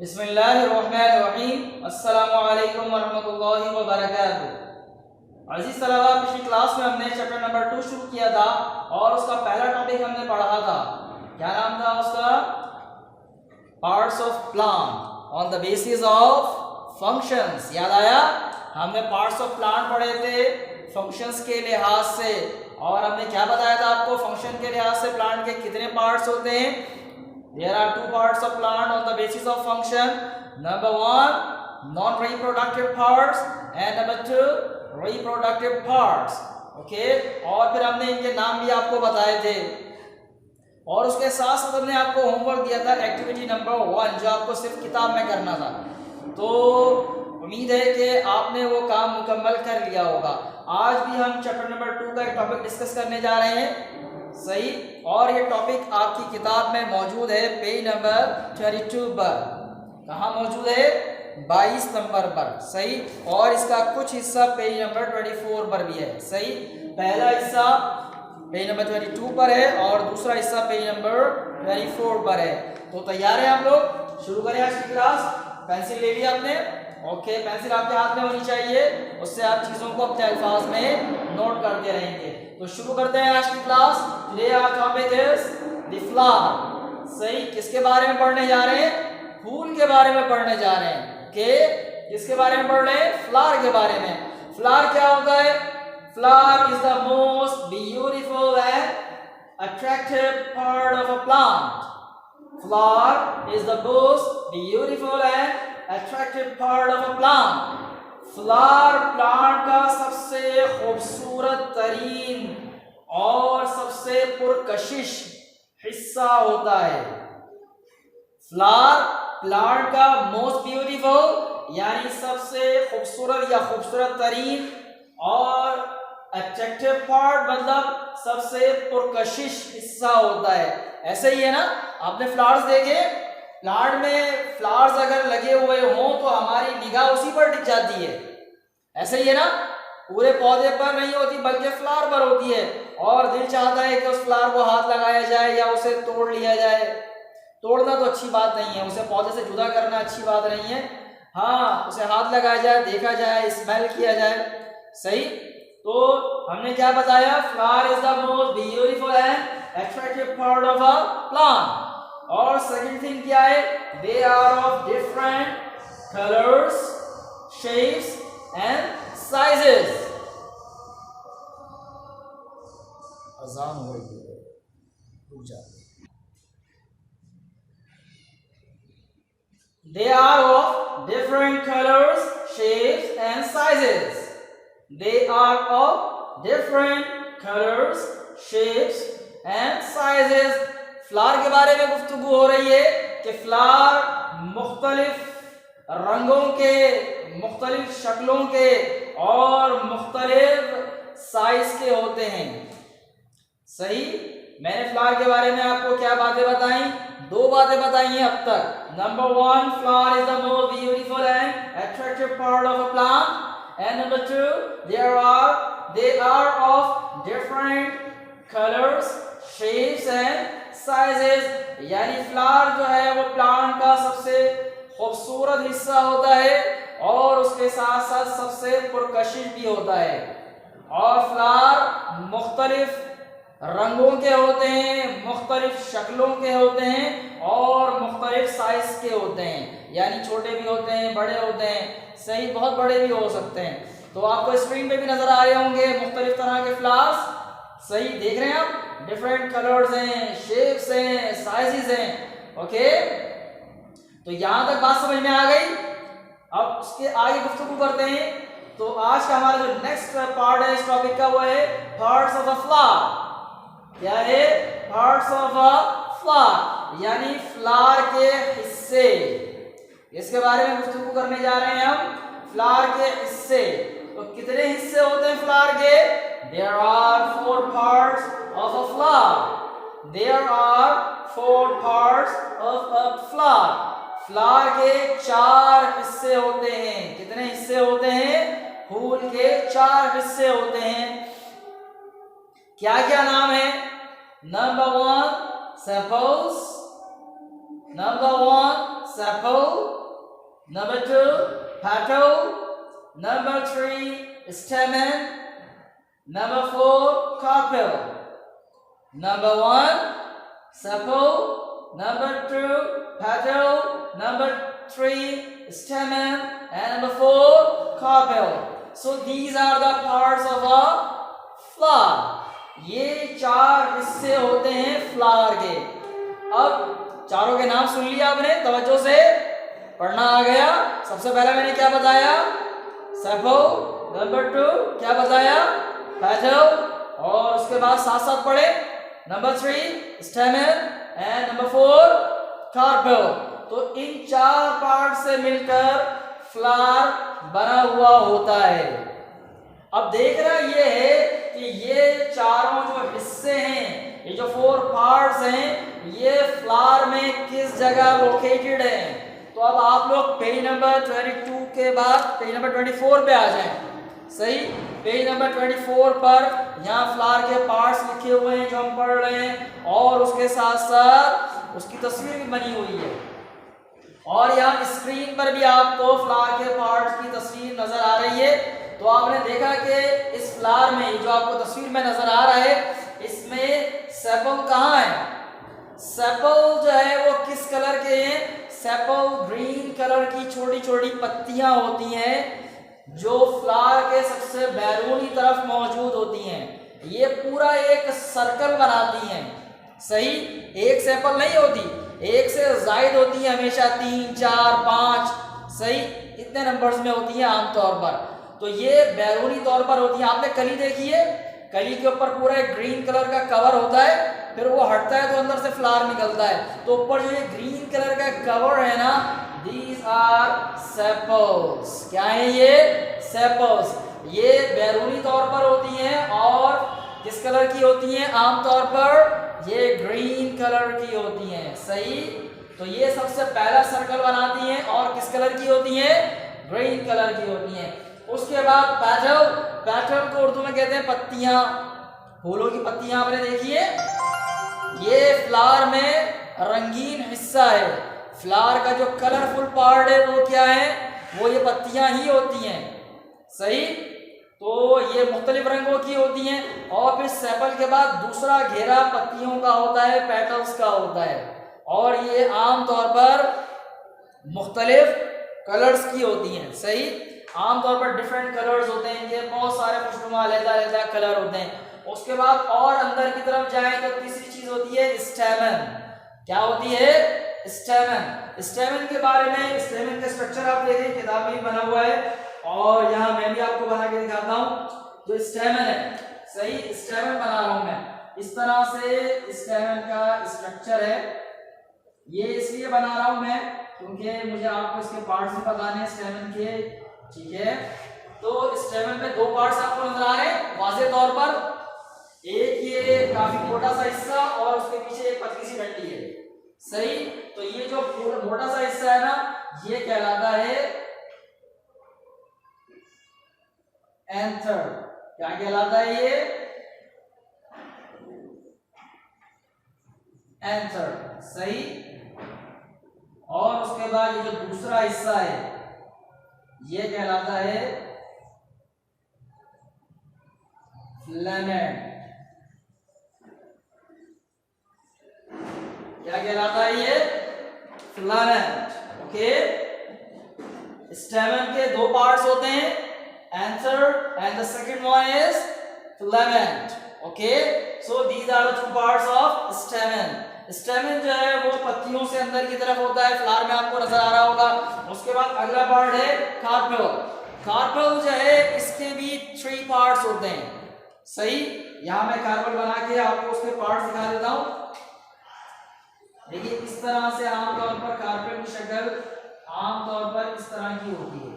बिस्मिल्लाहिर्रहमानिर्रहीम। अस्सलामु अलैकुम वरहमतुल्लाहि वबरकातुहू। अजीज तलबा, पिछली क्लास में हमने चैप्टर नंबर 2 शुरू किया था और उसका पहला टॉपिक हमने पढ़ा था। क्या नाम था उसका? Parts of plant on the basis of functions. याद आया? हमने पार्ट्स ऑफ प्लांट पढ़े थे फंक्शंस के लिहाज से, और हमने क्या बताया था आपको? फंक्शन के लिहाज से प्लांट के कितने पार्ट्स होते हैं? There are two parts of plant on the basis of function. Number one, non-reproductive parts, and number two, reproductive parts. Okay? और फिर हमने इनके नाम भी आपको बताए थे, और उसके साथ साथ हमने आपको होमवर्क दिया था एक्टिविटी नंबर 1, जो आपको सिर्फ किताब में करना था। तो उम्मीद है कि आपने वो काम मुकम्मल कर लिया होगा। आज भी हम चैप्टर नंबर 2 का एक टॉपिक डिस्कस करने जा रहे हैं, सही। और ये टॉपिक आपकी किताब में मौजूद है पेज नंबर 32 पर। कहाँ मौजूद है? 22 नंबर पर, सही। और इसका कुछ हिस्सा पेज नंबर 24 पर भी है, सही। पहला हिस्सा पेज नंबर 22 पर है और दूसरा हिस्सा पेज नंबर 24 पर है। तो तैयार है आप लोग? शुरू करें आज की क्लास। पेंसिल ले लिया आपने? ओके, पेंसिल आपके हाथ में होनी चाहिए, उससे आप चीजों को अपने अल्फाज में नोट करते रहेंगे। तो शुरू करते हैं आज की class. Today our topic is the flower. सही। किसके बारे में पढ़ने जा रहे हैं? फूल के बारे में पढ़ने जा रहे हैं। ओके, किसके बारे में पढ़ रहे हैं? फ्लावर के बारे में। फ्लावर क्या होता है? Flower is the most beautiful and attractive part of a plant. Flower is the most beautiful and attractive part of a plant. Flower plant का सबसे खूबसूरत तरीन और सबसे पुरकशिश हिस्सा होता है। फ्लावर प्लांट का मोस्ट ब्यूटीफुल यानी सबसे खूबसूरत या खूबसूरत तरीन, और अट्रैक्टिव पार्ट मतलब सबसे पुरकशिश हिस्सा होता है। ऐसे ही है ना? आपने फ्लावर्स देखे? प्लांट में फ्लावर्स अगर लगे हुए हों तो हमारी निगाह उसी पर टिक जाती है। ऐसे ही है ना? पूरे पौधे पर नहीं होती बल्कि फ्लावर पर होती है, और दिल चाहता है कि उस फ्लावर को हाथ लगाया जाए या उसे तोड़ लिया जाए। तोड़ना तो अच्छी बात नहीं है, उसे पौधे से जुदा करना अच्छी बात नहीं है। हाँ, उसे हाथ लगाया जाए, देखा जाए, स्मेल किया जाए, सही। तो हमने क्या बताया? Flower is the most beautiful and attractive part of a plant. और सेकंड थिंग क्या है? They are of different colours, shapes and sizes. अजान हो रही है, रुक जा। They are of different colors, shapes and sizes. They are of different colors, shapes and sizes. Flower के बारे में गुफ्तगू हो रही है कि फ्लावर मुख्तलिफ रंगों के, मुख्तलिफ शक्लों के और मुख्तलिफ साइज के होते हैं, सही। मैंने फ्लावर के बारे में आपको क्या बातें बताई? 2 बातें बताई हैं अब तक। Number 1, flower is the most beautiful and attractive part of a plant, and number 2, they are of different colours, shapes and sizes. यानी फ्लावर जो है वो प्लांट का सबसे खूबसूरत हिस्सा होता है और उसके साथ साथ सबसे पुरकशिश भी होता है। और फ्लावर मुख्तलिफ रंगों के होते हैं, मुख्तलिफ शक्लों के होते हैं और मुख्तलिफ साइज के होते हैं। यानी छोटे भी होते हैं, बड़े होते हैं, सही। बहुत बड़े भी हो सकते हैं। तो आपको स्क्रीन पे भी नजर आ रहे होंगे मुख्तलिफ तरह के फ्लावर्स, सही। देख रहे हैं आप? डिफरेंट कलर्स हैं, शेप्स हैं, साइजेस हैं। ओके, तो यहां तक बात समझ में आ गई। अब उसके आगे गुफ्तगू करते हैं। तो आज का हमारा जो नेक्स्ट पार्ट है इस टॉपिक का, वो है पार्ट्स ऑफ अ फ्लावर। क्या है? पार्ट्स ऑफ अ फ्लावर यानी फ्लावर के हिस्से। इसके बारे में गुफ्तगू करने जा रहे हैं हम, फ्लावर के हिस्से। तो कितने हिस्से होते हैं फ्लावर के? There are 4 parts of a flower. There are 4 parts of a flower. Flower के 4 हिस्से होते हैं। कितने हिस्से होते हैं? फूल के 4 हिस्से होते हैं। क्या क्या नाम है? Number 1 sepals, number 1 sepal, number 2 petal, number 3 stamen, number 4 carpel. Number 1 sepal, number 2 petal, number 3 stamen, and number 4 carpel. So these are the parts of a flower. ये 4 हिस्से होते हैं फ्लावर के। अब चारों के नाम सुन लिया आपने, तवज्जो से पढ़ना आ गया। सबसे पहले मैंने क्या बताया? सेपल, नंबर 2 क्या बताया? पेटल, और उसके बाद साथ साथ पढ़े number 3 stamen and number 4 carpel. तो इन 4 पार्ट से मिलकर फ्लावर बना हुआ होता है। अब देखना ये है कि ये चारों जो हिस्से हैं, ये जो 4 पार्ट्स हैं, ये फ्लावर में किस जगह लोकेटेड है। तो अब आप लोग पेज नंबर 22 के बाद पेज नंबर 24 पे आ जाएं। सही, पेज नंबर 24 पर यहाँ फ्लावर के पार्ट्स लिखे हुए हैं जो हम पढ़ रहे हैं, और उसके साथ साथ उसकी तस्वीर भी बनी हुई है। और यहाँ स्क्रीन पर भी आपको फ्लावर के पार्ट्स की तस्वीर नजर आ रही है। तो आपने देखा कि इस फ्लावर में जो आपको तस्वीर में नजर आ रहा है, इसमें सेपल कहाँ है? सेपल जो है वो किस कलर के हैं? सेपल ग्रीन कलर की छोटी छोटी पत्तियां होती हैं जो फ्लावर के सबसे बैरूनी तरफ मौजूद होती हैं। ये पूरा एक सर्कल बनाती हैं। सही, एक सेपल नहीं होती, एक से ज्यादा होती है, हमेशा 3, 4, 5 सही इतने नंबर्स में होती है आमतौर पर। तो ये बैरूनी तौर पर होती है। आपने कली देखी है, कली के ऊपर पूरा एक ग्रीन कलर का कवर होता है, फिर वो हटता है तो अंदर से फ्लावर निकलता है। तो ऊपर जो ये ग्रीन कलर का कवर है ना, दीज आर सेपल्स। क्या है ये? सेपल्स। ये बैरूनी तौर पर होती हैं और किस कलर की होती हैं? आमतौर पर ये ग्रीन कलर की होती हैं। सही, तो ये सबसे पहला सर्कल बनाती हैं और किस कलर की होती हैं? ग्रीन कलर की होती हैं। उसके बाद पेटल, पेटल को उर्दू में कहते हैं पत्तियां, फूलों की पत्तियां आपने देखी है। ये फ्लावर में रंगीन हिस्सा है। फ्लावर का जो कलरफुल पार्ट है वो क्या है? वो ये पत्तियां ही होती हैं। सही, तो ये मुख्तलिफ रंगों की होती हैं। और फिर सेपल के बाद दूसरा घेरा पत्तियों का होता है, पेटल्स का होता है, और ये आमतौर पर मुख्तलिफ कलर्स की होती हैं। सही, आमतौर पर डिफरेंट कलर्स होते हैं, इनके बहुत सारे खुशनुमा अलग-अलग कलर होते हैं। उसके बाद और अंदर की तरफ जाएं तो तीसरी चीज होती है स्टेमन। क्या होती है? स्टेमन। स्टेमन के बारे में, स्टेमन का स्ट्रक्चर आप देखें, किताब में भी बना हुआ है और यहाँ मैं भी आपको बना के दिखाता हूँ। जो स्टेमन है, सही स्टेमन बना रहा हूँ मैं, इस तरह से स्टेमन का स्ट्रक्चर है। ये इसलिए बना रहा हूँ मैं क्योंकि मुझे आपको इसके पार्ट्स भी बताने हैं स्टेमन के। ठीक है, तो स्टेमन में 2 पार्ट्स आपको नजर आ रहे हैं वाज़े तौर पर। एक ये काफी मोटा सा हिस्सा और उसके पीछे एक पतली सी डंडी है। सही, तो ये जो मोटा सा हिस्सा है ना, ये कहलाता है एंथर। क्या कहलाता है ये? एंथर। सही, और उसके बाद ये जो दूसरा हिस्सा है ये कहलाता है फिलामेंट। क्या कहलाता है ये? फिलामेंट। ओके, स्टेमन के 2 पार्ट्स होते हैं, anther and the second one is filament. Okay, so these are the 2 parts of stamen. Stamen जो है वो पत्तियों से अंदर की तरफ होता है, फ्लावर में आपको नजर आ रहा होगा। उसके बाद अगला पार्ट है कार्पेल। कार्पेल जो है इसके भी 3 पार्ट्स होते हैं। सही, यहां मैं कार्पेल बना के आपको उसके पार्ट्स दिखा देता हूं। देखिए, इस तरह से आमतौर पर कार्पेल की शक्ल आमतौर पर इस तरह की होती है।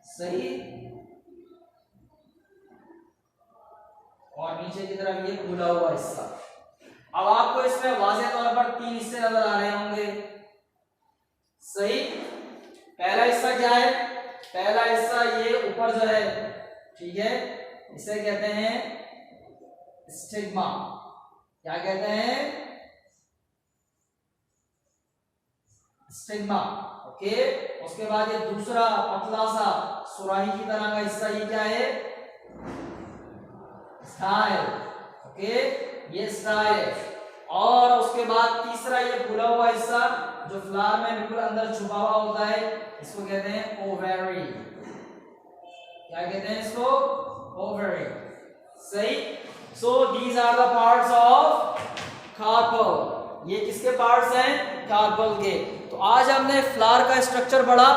सही, और नीचे की तरफ ये खुला हुआ हिस्सा। अब आपको इसमें वाज़े तौर पर 3 हिस्से नजर आ रहे होंगे। सही, पहला हिस्सा क्या है? पहला हिस्सा ये ऊपर जो है, ठीक है, इसे कहते हैं स्टिग्मा। क्या कहते हैं? स्टिग्मा। ओके, उसके बाद ये दूसरा पतला सा सुराही की तरह का हिस्सा, ये क्या है? स्टाइल। ओके, ये स्टाइल। और उसके बाद तीसरा ये फूला हुआ हिस्सा जो फ्लावर में बिल्कुल अंदर छुपा हुआ होता है, इसको कहते हैं ओवेरी। क्या कहते हैं इसको? ओवेरी। सही। So these are the parts of carpel. ये किसके पार्ट्स हैं? कार्पल के। तो आज हमने फ्लावर का स्ट्रक्चर पढ़ा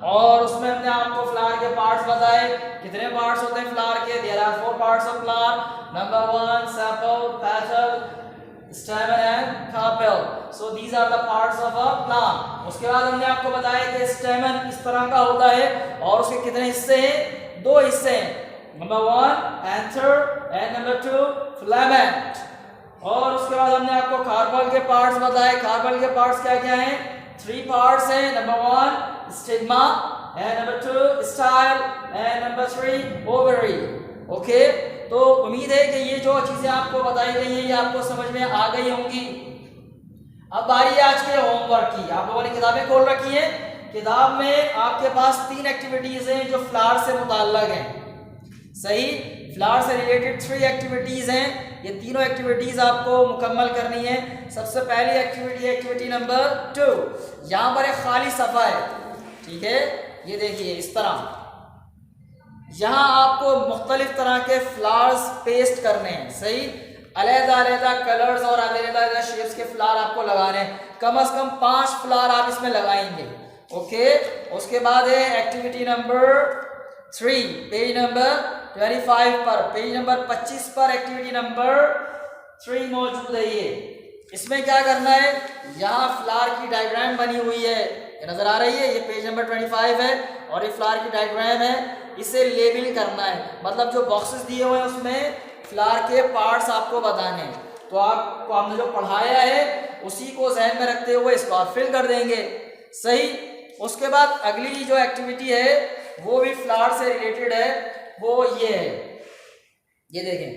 और उसमें हमने आपको फ्लावर के पार्ट्स बताए। कितने पार्ट्स होते हैं फ्लावर के? There are 4 parts of flower. Number 1 sepal, petal, stamen and carpel. So these are the parts of a plant. उसके बाद हमने आपको बताया कि स्टेमन इस तरह का होता है और उसके कितने हिस्से हैं? 2 हिस्से हैं। Number 1 anther and number 2 filament. और उसके बाद हमने आपको कार्पेल के पार्ट्स बताए। कार्पेल के पार्ट्स क्या क्या हैं? 3 पार्ट्स हैं। Number 1 stigma and number 2 style and number 3 ovary. Okay, तो उम्मीद है कि ये जो चीजें आपको बताई गई हैं ये आपको समझ में आ गई होंगी। अब बारी है आज के होमवर्क की। आप लोगों ने किताबें खोल रखी हैं। किताब में आपके पास 3 एक्टिविटीज हैं जो फ्लावर से मुताल्लिक हैं। सही, फ्लावर से रिलेटेड 3 एक्टिविटीज हैं। ये तीनों एक्टिविटीज आपको मुकम्मल करनी है। सबसे पहली एक्टिविटी नंबर 2। यहाँ पर एक खाली सफ़ा है, ठीक है? ये देखिए इस तरह। यहाँ आपको मुख्तलिफ तरह के फ्लावर्स पेस्ट करने हैं। सही, अलग-अलग कलर्स और अलग-अलग शेप्स के फ्लावर आपको लगाने हैं। कम से कम 5 फ्लावर आप इसमें लगाएंगे। ओके, उसके बाद है एक्टिविटी नंबर 3, पेज नंबर 25 पर। पेज नंबर 25 पर एक्टिविटी नंबर 3 मौजूद है। ये इसमें क्या करना है? यहाँ फ्लावर की डायग्राम बनी हुई है, ये नजर आ रही है। ये पेज नंबर 25 है और ये फ्लावर की डायग्राम है। इसे लेबल करना है, मतलब जो बॉक्सेस दिए हुए हैं उसमें फ्लावर के पार्ट्स आपको बताने हैं। तो आपको हमने जो पढ़ाया है उसी को ज़हन में रखते हुए इसको आप फिल कर देंगे। सही। उसके बाद अगली जो एक्टिविटी है वो भी फ्लावर से रिलेटेड है, वो ये है, ये देखें।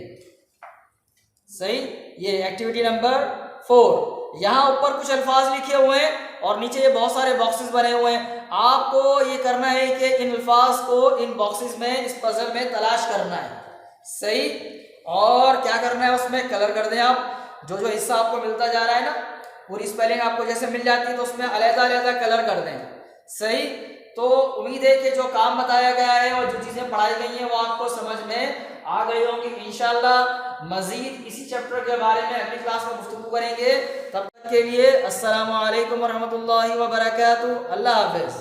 सही, ये एक्टिविटी नंबर 4। यहाँ ऊपर कुछ अल्फाज लिखे हुए हैं और नीचे ये बहुत सारे बॉक्सेस बने हुए हैं। आपको ये करना है कि इन अल्फाज को इन बॉक्सेस में, इस पजल में तलाश करना है। सही, और क्या करना है? उसमें कलर कर दें आप। जो जो हिस्सा आपको मिलता जा रहा है ना, पूरी स्पेलिंग आपको जैसे मिल जाती है तो उसमें अलग-अलग कलर कर दें। सही। तो उम्मीद है कि जो काम बताया गया है और जो चीज़ें पढ़ाई गई हैं वो आपको समझ में आ गई होंगी। इंशाल्लाह मजीद इसी चैप्टर के बारे में अगली क्लास में गुफ्तगू करेंगे। तब तक के लिए अस्सलामु अलैकुम वरहमतुल्लाहि वबरकातुहू। अल्लाह हाफ़िज़।